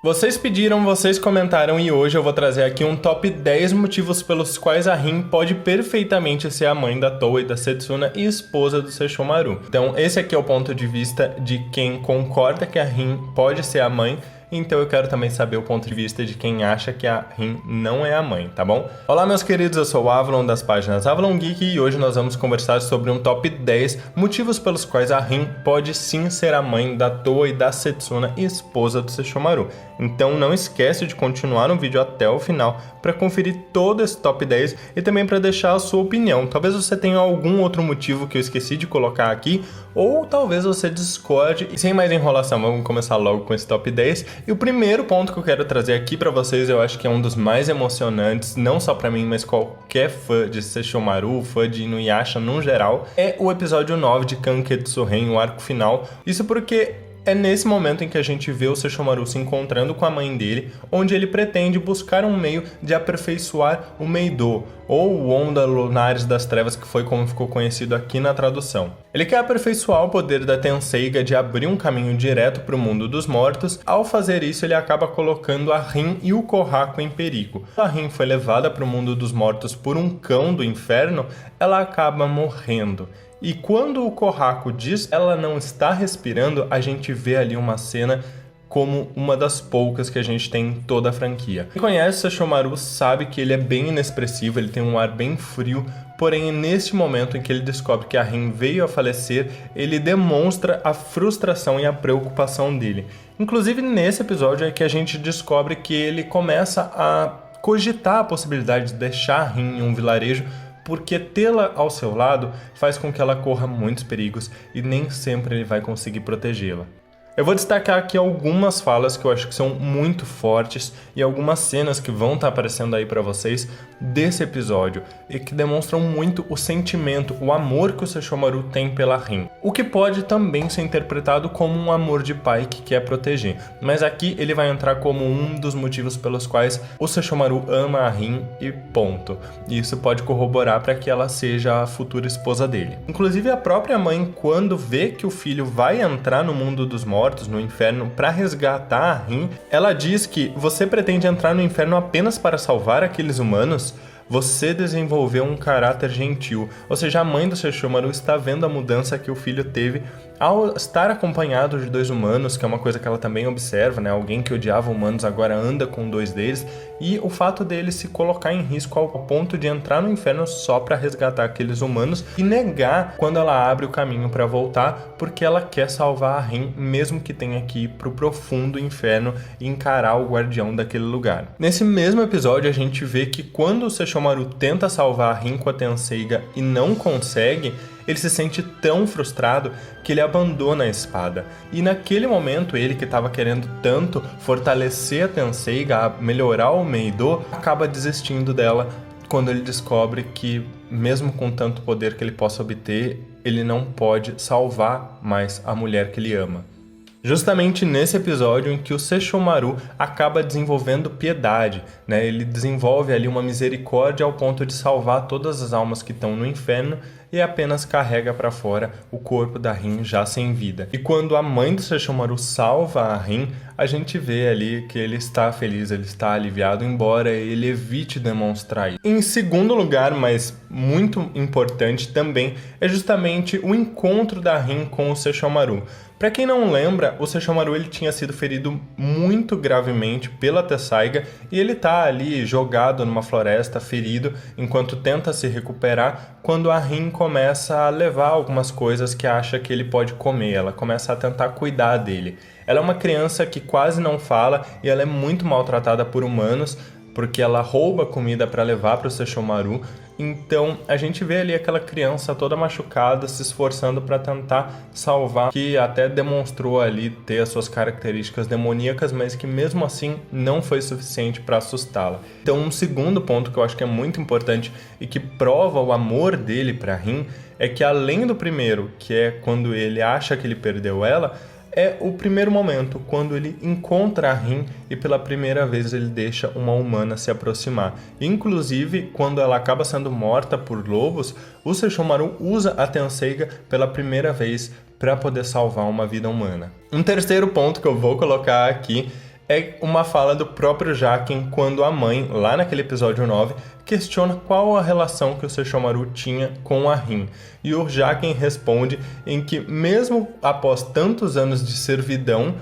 Vocês pediram, vocês comentaram e hoje eu vou trazer aqui um top 10 motivos pelos quais a Rin pode perfeitamente ser a mãe da Towa e da Setsuna e esposa do Sesshomaru. Então esse aqui é o ponto de vista de quem concorda que a Rin pode ser a mãe. Então eu quero também saber o ponto de vista de quem acha que a Rin não é a mãe, tá bom? Olá meus queridos, eu sou o Avalon das páginas Avalon Geek e hoje nós vamos conversar sobre um top 10 motivos pelos quais a Rin pode sim ser a mãe da Towa e da Setsuna e esposa do Sesshomaru. Então não esquece de continuar no vídeo até o final para conferir todo esse top 10 e também para deixar a sua opinião. Talvez você tenha algum outro motivo que eu esqueci de colocar aqui, ou talvez você discorde. E sem mais enrolação, vamos começar logo com esse top 10. E o primeiro ponto que eu quero trazer aqui para vocês, eu acho que é um dos mais emocionantes, não só para mim, mas qualquer fã de Sesshomaru, fã de Inuyasha no geral, é o episódio 9 de Kanketsu Ren, o arco final. Isso porque é nesse momento em que a gente vê o Sesshomaru se encontrando com a mãe dele, onde ele pretende buscar um meio de aperfeiçoar o Meidō, ou o Onda Lunares das Trevas, que foi como ficou conhecido aqui na tradução. Ele quer aperfeiçoar o poder da Tenseiga de abrir um caminho direto para o mundo dos mortos. Ao fazer isso, ele acaba colocando a Rin e o Kohaku em perigo. A Rin foi levada para o mundo dos mortos por um cão do inferno, ela acaba morrendo. E quando o Kohaku diz que ela não está respirando, a gente vê ali uma cena como uma das poucas que a gente tem em toda a franquia. Quem conhece o Sesshomaru sabe que ele é bem inexpressivo, ele tem um ar bem frio, porém neste momento em que ele descobre que a Rin veio a falecer, ele demonstra a frustração e a preocupação dele. Inclusive nesse episódio é que a gente descobre que ele começa a cogitar a possibilidade de deixar a Rin em um vilarejo, porque tê-la ao seu lado faz com que ela corra muitos perigos e nem sempre ele vai conseguir protegê-la. Eu vou destacar aqui algumas falas que eu acho que são muito fortes e algumas cenas que vão estar aparecendo aí para vocês desse episódio e que demonstram muito o sentimento, o amor que o Sesshomaru tem pela Rin. O que pode também ser interpretado como um amor de pai que quer proteger, mas aqui ele vai entrar como um dos motivos pelos quais o Sesshomaru ama a Rin e ponto. E isso pode corroborar para que ela seja a futura esposa dele. Inclusive a própria mãe, quando vê que o filho vai entrar no mundo dos mortos, no inferno, para resgatar a Rin, ela diz que você pretende entrar no inferno apenas para salvar aqueles humanos? Você desenvolveu um caráter gentil. Ou seja, a mãe do Sesshomaru está vendo a mudança que o filho teve ao estar acompanhado de dois humanos, que é uma coisa que ela também observa, né? Alguém que odiava humanos agora anda com dois deles, e o fato dele se colocar em risco ao ponto de entrar no inferno só para resgatar aqueles humanos e negar quando ela abre o caminho para voltar, porque ela quer salvar a Rin, mesmo que tenha que ir pro profundo inferno e encarar o guardião daquele lugar. Nesse mesmo episódio a gente vê que quando o Sesshomaru tenta salvar a Rin com a Tenseiga e não consegue, ele se sente tão frustrado que ele abandona a espada. E naquele momento, ele que estava querendo tanto fortalecer a Tenseiga, melhorar o Meidō, acaba desistindo dela quando ele descobre que, mesmo com tanto poder que ele possa obter, ele não pode salvar mais a mulher que ele ama. Justamente nesse episódio em que o Sesshomaru acaba desenvolvendo piedade, né? Ele desenvolve ali uma misericórdia ao ponto de salvar todas as almas que estão no inferno e apenas carrega para fora o corpo da Rin já sem vida. E quando a mãe do Sesshomaru salva a Rin, a gente vê ali que ele está feliz, ele está aliviado, embora ele evite demonstrar isso. Em segundo lugar, mas muito importante também, é justamente o encontro da Rin com o Sesshomaru. Para quem não lembra, o Sesshomaru ele tinha sido ferido muito gravemente pela Tenseiga e ele tá ali jogado numa floresta, ferido, enquanto tenta se recuperar, quando a Rin começa a levar algumas coisas que acha que ele pode comer, ela começa a tentar cuidar dele. Ela é uma criança que quase não fala e ela é muito maltratada por humanos, porque ela rouba comida para levar para o Sesshomaru. Então a gente vê ali aquela criança toda machucada, se esforçando para tentar salvar, que até demonstrou ali ter as suas características demoníacas, mas que mesmo assim não foi suficiente para assustá-la. Então um segundo ponto que eu acho que é muito importante e que prova o amor dele para Rin é que, além do primeiro, que é quando ele acha que ele perdeu ela, é o primeiro momento, quando ele encontra a Rin e pela primeira vez ele deixa uma humana se aproximar. Inclusive, quando ela acaba sendo morta por lobos, o Sesshomaru usa a Tenseiga pela primeira vez para poder salvar uma vida humana. Um terceiro ponto que eu vou colocar aqui é uma fala do próprio Jaqen quando a mãe, lá naquele episódio 9, questiona qual a relação que o Sesshomaru tinha com a Rin. E o Jaqen responde em que mesmo após tantos anos de servidão,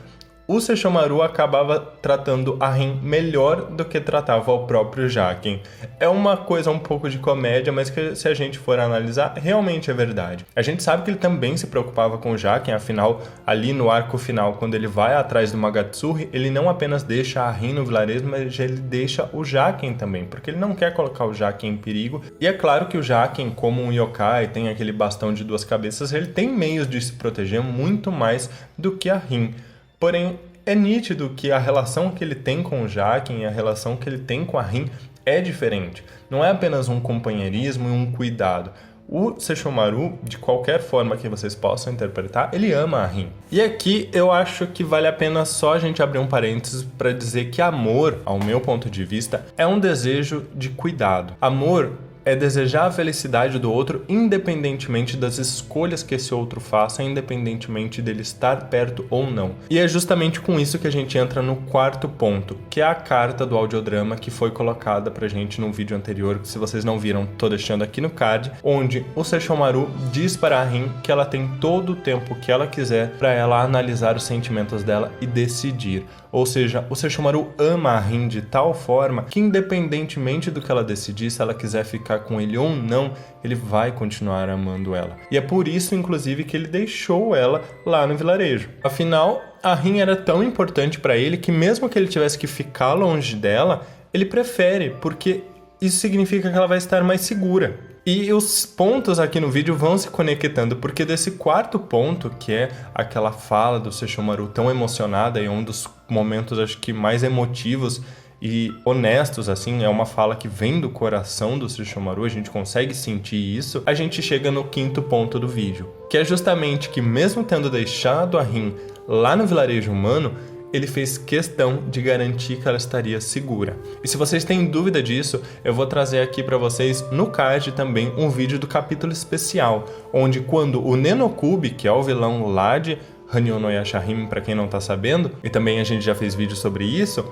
o Sesshomaru acabava tratando a Rin melhor do que tratava o próprio Jaqen. É uma coisa um pouco de comédia, mas que se a gente for analisar, realmente é verdade. A gente sabe que ele também se preocupava com o Jaqen, afinal, ali no arco final, quando ele vai atrás do Magatsuri, ele não apenas deixa a Rin no vilarejo, mas ele deixa o Jaqen também, porque ele não quer colocar o Jaqen em perigo. E é claro que o Jaqen, como um yokai, tem aquele bastão de duas cabeças, ele tem meios de se proteger muito mais do que a Rin. Porém, é nítido que a relação que ele tem com o Jaqen e a relação que ele tem com a Rin é diferente. Não é apenas um companheirismo e um cuidado. O Sesshomaru, de qualquer forma que vocês possam interpretar, ele ama a Rin. E aqui eu acho que vale a pena só a gente abrir um parênteses para dizer que amor, ao meu ponto de vista, é um desejo de cuidado. Amor é desejar a felicidade do outro independentemente das escolhas que esse outro faça, independentemente dele estar perto ou não. E é justamente com isso que a gente entra no quarto ponto, que é a carta do audiodrama que foi colocada pra gente no vídeo anterior, que se vocês não viram, tô deixando aqui no card, onde o Sesshomaru diz para a Rin que ela tem todo o tempo que ela quiser para ela analisar os sentimentos dela e decidir. Ou seja, o Sesshomaru ama a Rin de tal forma que independentemente do que ela decidir, se ela quiser ficar com ele ou não, ele vai continuar amando ela. E é por isso, inclusive, que ele deixou ela lá no vilarejo. Afinal, a Rin era tão importante para ele que mesmo que ele tivesse que ficar longe dela, ele prefere, porque isso significa que ela vai estar mais segura. E os pontos aqui no vídeo vão se conectando, porque desse quarto ponto, que é aquela fala do Sesshomaru tão emocionada e um dos momentos, acho que, mais emotivos e honestos, assim, é uma fala que vem do coração do Sesshomaru, a gente consegue sentir isso, a gente chega no quinto ponto do vídeo, que é justamente que mesmo tendo deixado a Rin lá no vilarejo humano, ele fez questão de garantir que ela estaria segura. E se vocês têm dúvida disso, eu vou trazer aqui para vocês no card também um vídeo do capítulo especial, onde quando o Nenokubi, que é o vilão lá de Hanyo no Yashahime, para quem não tá sabendo, e também a gente já fez vídeo sobre isso,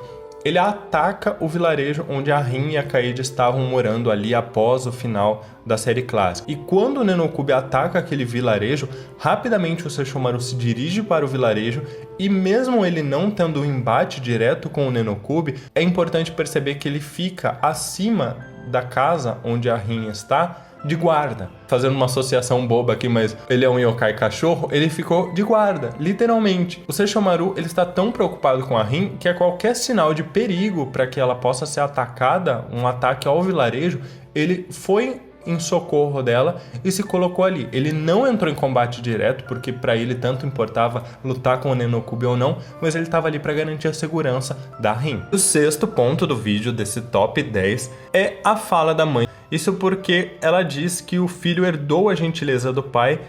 ele ataca o vilarejo onde a Rin e a Kaede estavam morando ali após o final da série clássica. E quando o Nenokubi ataca aquele vilarejo, rapidamente o Sesshomaru se dirige para o vilarejo e mesmo ele não tendo um embate direto com o Nenokubi, é importante perceber que ele fica acima da casa onde a Rin está, de guarda. Fazendo uma associação boba aqui, mas ele é um yokai cachorro, ele ficou de guarda, literalmente. O Sesshomaru, ele está tão preocupado com a Rin que a qualquer sinal de perigo para que ela possa ser atacada, um ataque ao vilarejo, ele foi em socorro dela e se colocou ali. Ele não entrou em combate direto, porque para ele tanto importava lutar com o Nenokubi ou não, mas ele estava ali para garantir a segurança da Rin. O sexto ponto do vídeo, desse top 10, é a fala da mãe. Isso porque ela diz que o filho herdou a gentileza do pai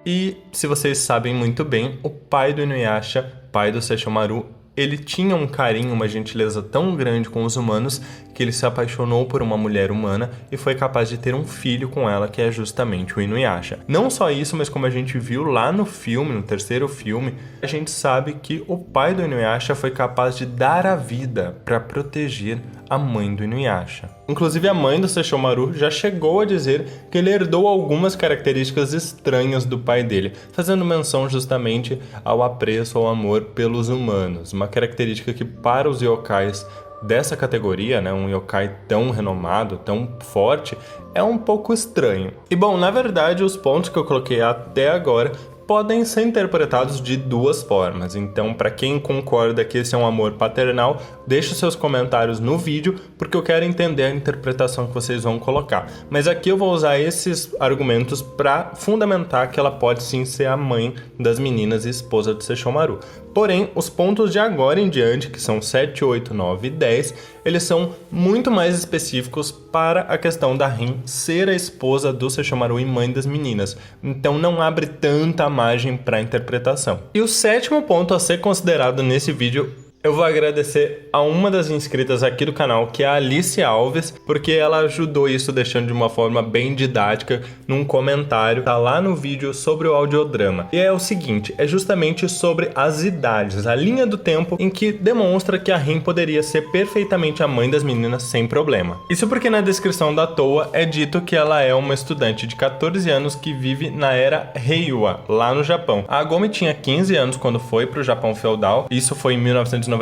e, se vocês sabem muito bem, o pai do Inuyasha, pai do Sesshomaru, ele tinha um carinho, uma gentileza tão grande com os humanos que ele se apaixonou por uma mulher humana e foi capaz de ter um filho com ela, que é justamente o Inuyasha. Não só isso, mas como a gente viu lá no filme, no terceiro filme, a gente sabe que o pai do Inuyasha foi capaz de dar a vida para proteger a mãe do Inuyasha. Inclusive a mãe do Sesshomaru já chegou a dizer que ele herdou algumas características estranhas do pai dele, fazendo menção justamente ao apreço, ao amor pelos humanos, uma característica que para os yokais dessa categoria, né, um yokai tão renomado, tão forte, é um pouco estranho. E bom, na verdade, os pontos que eu coloquei até agora podem ser interpretados de duas formas. Então, para quem concorda que esse é um amor paternal, deixe seus comentários no vídeo, porque eu quero entender a interpretação que vocês vão colocar. Mas aqui eu vou usar esses argumentos para fundamentar que ela pode sim ser a mãe das meninas e esposa de Sesshomaru. Porém, os pontos de agora em diante, que são 7, 8, 9 e 10, eles são muito mais específicos para a questão da Rin ser a esposa do Sesshomaru e mãe das meninas. Então não abre tanta margem para interpretação. E o sétimo ponto a ser considerado nesse vídeo Eu vou agradecer a uma das inscritas aqui do canal, que é a Alice Alves, porque ela ajudou isso deixando de uma forma bem didática num comentário, tá lá no vídeo sobre o audiodrama. E é o seguinte, é justamente sobre as idades, a linha do tempo em que demonstra que a Rin poderia ser perfeitamente a mãe das meninas sem problema. Isso porque na descrição da Towa é dito que ela é uma estudante de 14 anos que vive na era Heiwa, lá no Japão. A Agome tinha 15 anos quando foi pro Japão feudal, isso foi em 1996,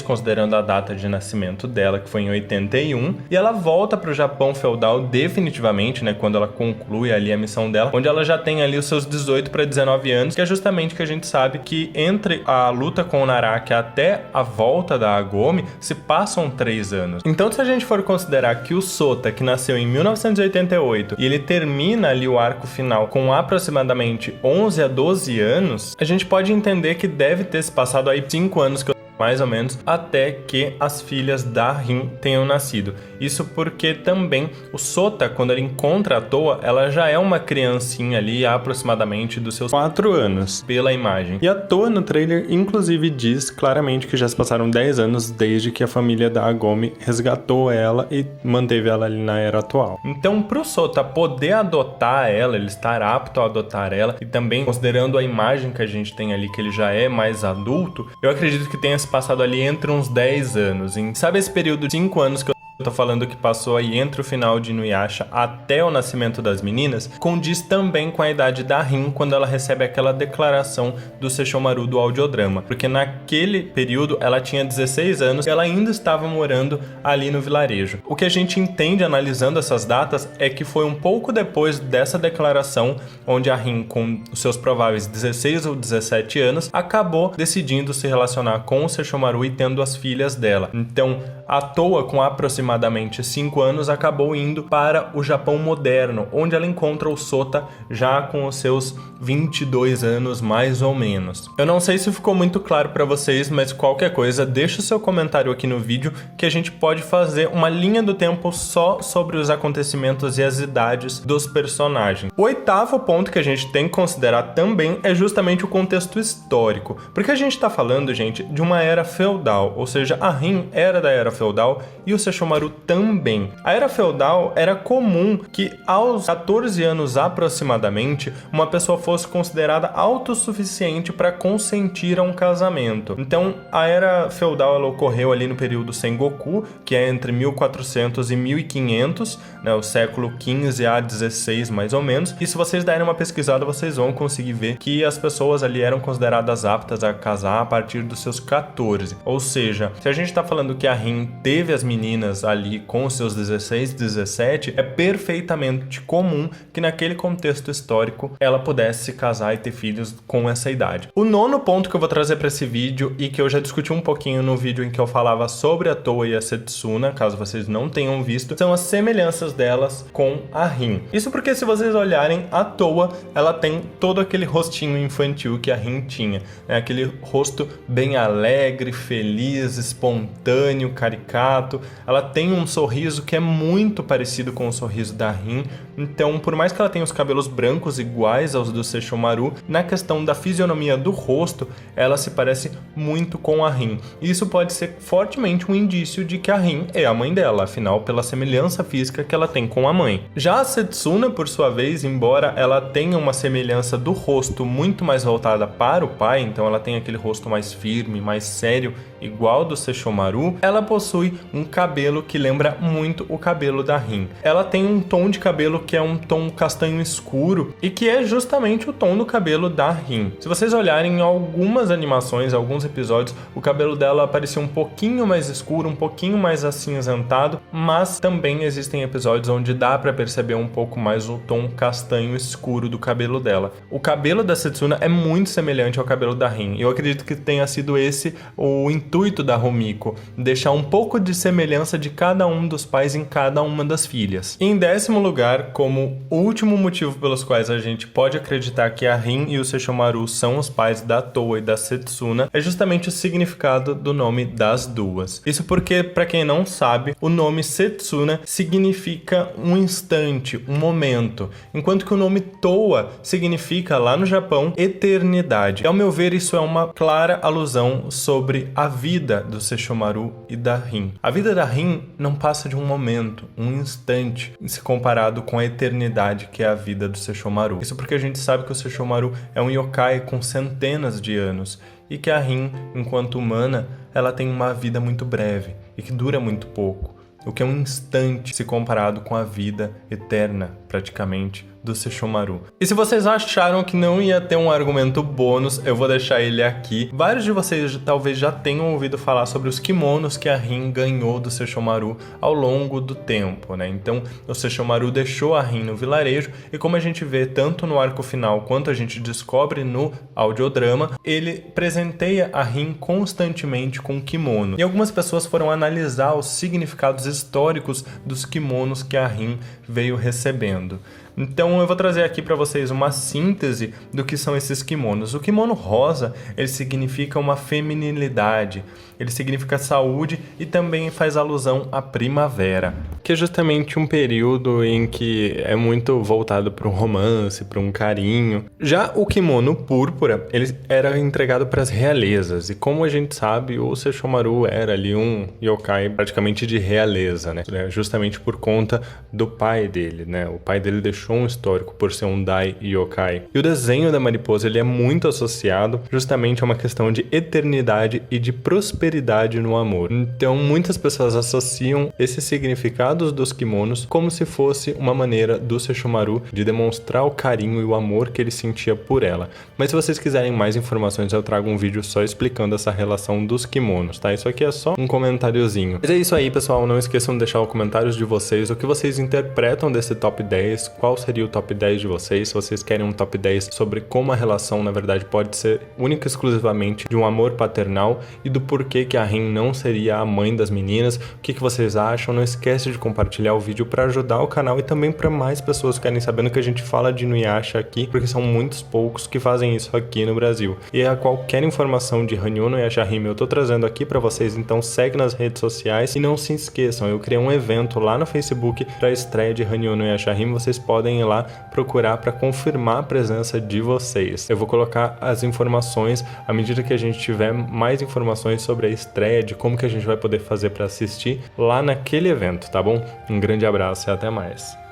considerando a data de nascimento dela, que foi em 81, e ela volta pro Japão feudal definitivamente, né, quando ela conclui ali a missão dela, onde ela já tem ali os seus 18 para 19 anos, que é justamente que a gente sabe que entre a luta com o Naraki até a volta da Agome se passam 3 anos. Então, se a gente for considerar que o Sota, que nasceu em 1988, e ele termina ali o arco final com aproximadamente 11 a 12 anos, a gente pode entender que deve ter se passado aí 5 anos, mais ou menos, até que as filhas da Rin tenham nascido. Isso porque também o Sota, quando ele encontra a Towa, ela já é uma criancinha ali, aproximadamente dos seus 4 anos, pela imagem. E a Towa no trailer, inclusive, diz claramente que já se passaram 10 anos desde que a família da Agome resgatou ela e manteve ela ali na era atual. Então, pro Sota poder adotar ela, ele estar apto a adotar ela, e também considerando a imagem que a gente tem ali, que ele já é mais adulto, eu acredito que tenha passado ali entre uns 10 anos. Sabe esse período de 5 anos que eu tô falando que passou aí entre o final de Inuyasha até o nascimento das meninas, condiz também com a idade da Rin quando ela recebe aquela declaração do Sesshomaru do audiodrama, porque naquele período ela tinha 16 anos e ela ainda estava morando ali no vilarejo. O que a gente entende analisando essas datas é que foi um pouco depois dessa declaração onde a Rin, com os seus prováveis 16 ou 17 anos, acabou decidindo se relacionar com o Sesshomaru e tendo as filhas dela. Então, a Towa, com aproximadamente 5 anos, acabou indo para o Japão moderno, onde ela encontra o Sota já com os seus 22 anos, mais ou menos. Eu não sei se ficou muito claro para vocês, mas qualquer coisa, deixa o seu comentário aqui no vídeo que a gente pode fazer uma linha do tempo só sobre os acontecimentos e as idades dos personagens. O oitavo ponto que a gente tem que considerar também é justamente o contexto histórico, porque a gente está falando, gente, de uma era feudal, ou seja, a Rin era da era feudal e o Sesshomaru também. A era feudal era comum que aos 14 anos aproximadamente uma pessoa fosse considerada autossuficiente para consentir a um casamento. Então a era feudal ela ocorreu ali no período Sengoku, que é entre 1400 e 1500, né, o século 15 a 16 mais ou menos. E se vocês derem uma pesquisada, vocês vão conseguir ver que as pessoas ali eram consideradas aptas a casar a partir dos seus 14. Ou seja, se a gente está falando que a Rin teve as meninas ali com os seus 16, 17, é perfeitamente comum que naquele contexto histórico ela pudesse se casar e ter filhos com essa idade. O nono ponto que eu vou trazer para esse vídeo e que eu já discuti um pouquinho no vídeo em que eu falava sobre a Towa e a Setsuna, caso vocês não tenham visto, são as semelhanças delas com a Rin. Isso porque se vocês olharem, a Towa, ela tem todo aquele rostinho infantil que a Rin tinha, né? Aquele rosto bem alegre, feliz, espontâneo, caricato. Ela tem um sorriso que é muito parecido com o sorriso da Rin. Então, por mais que ela tenha os cabelos brancos iguais aos do Sesshomaru, na questão da fisionomia do rosto, ela se parece muito com a Rin. Isso pode ser fortemente um indício de que a Rin é a mãe dela, afinal, pela semelhança física que ela tem com a mãe. Já a Setsuna, por sua vez, embora ela tenha uma semelhança do rosto muito mais voltada para o pai, então ela tem aquele rosto mais firme, mais sério, igual do Sesshomaru, ela possui um cabelo que lembra muito o cabelo da Rin. Ela tem um tom de cabelo que é um tom castanho escuro e que é justamente o tom do cabelo da Rin. Se vocês olharem em algumas animações, alguns episódios, o cabelo dela parecia um pouquinho mais escuro, um pouquinho mais acinzentado, mas também existem episódios onde dá pra perceber um pouco mais o tom castanho escuro do cabelo dela. O cabelo da Setsuna é muito semelhante ao cabelo da Rin. Eu acredito que tenha sido esse o intuito da Rumiko, deixar um pouco de semelhança de cada um dos pais em cada uma das filhas. E em 10º lugar, como último motivo pelos quais a gente pode acreditar que a Rin e o Sesshomaru são os pais da Towa e da Setsuna é justamente o significado do nome das duas. Isso porque, para quem não sabe, o nome Setsuna significa um instante, um momento, enquanto que o nome Towa significa, lá no Japão, eternidade. E, ao meu ver, isso é uma clara alusão sobre a vida do Sesshomaru e da Rin. A vida da Rin não passa de um momento, um instante, se comparado com a eternidade que é a vida do Sesshomaru. Isso porque a gente sabe que o Sesshomaru é um yokai com centenas de anos e que a Rin, enquanto humana, ela tem uma vida muito breve e que dura muito pouco, o que é um instante se comparado com a vida eterna, praticamente, do Sesshomaru. E se vocês acharam que não ia ter um argumento bônus, eu vou deixar ele aqui. Vários de vocês talvez já tenham ouvido falar sobre os kimonos que a Rin ganhou do Sesshomaru ao longo do tempo, né? Então, o Sesshomaru deixou a Rin no vilarejo e, como a gente vê tanto no arco final quanto a gente descobre no audiodrama, ele presenteia a Rin constantemente com kimono. E algumas pessoas foram analisar os significados históricos dos kimonos que a Rin veio recebendo. Então eu vou trazer aqui para vocês uma síntese do que são esses kimonos. O kimono rosa, ele significa uma feminilidade, ele significa saúde e também faz alusão à primavera, que é justamente um período em que é muito voltado para um romance, para um carinho. Já o kimono púrpura, ele era entregado para as realezas, e como a gente sabe, o Sesshomaru era ali um yokai praticamente de realeza, né? Justamente por conta do pai dele, né? O pai dele deixou um histórico por ser um Dai yokai. E o desenho da mariposa, ele é muito associado justamente a uma questão de eternidade e de prosperidade no amor. Então, muitas pessoas associam esses significados dos kimonos como se fosse uma maneira do Sesshomaru de demonstrar o carinho e o amor que ele sentia por ela. Mas se vocês quiserem mais informações, eu trago um vídeo só explicando essa relação dos kimonos, tá? Isso aqui é só um comentáriozinho. Mas é isso aí, pessoal. Não esqueçam de deixar os comentários de vocês, o que vocês interpretam desse top 10, qual seria o top 10 de vocês, se vocês querem um top 10 sobre como a relação, na verdade, pode ser única e exclusivamente de um amor paternal e do porquê que a Rin não seria a mãe das meninas, o que vocês acham. Não esquece de compartilhar o vídeo para ajudar o canal e também para mais pessoas que querem saber que a gente fala de Inuyasha aqui, porque são muitos poucos que fazem isso aqui no Brasil. E a qualquer informação de Hanyu no Yashahime eu tô trazendo aqui para vocês, então segue nas redes sociais e não se esqueçam, eu criei um evento lá no Facebook para a estreia de Hanyu no Yashahime, vocês podem ir lá procurar para confirmar a presença de vocês. Eu vou colocar as informações à medida que a gente tiver mais informações sobre a estreia, de como que a gente vai poder fazer para assistir lá naquele evento, tá bom? Um grande abraço e até mais.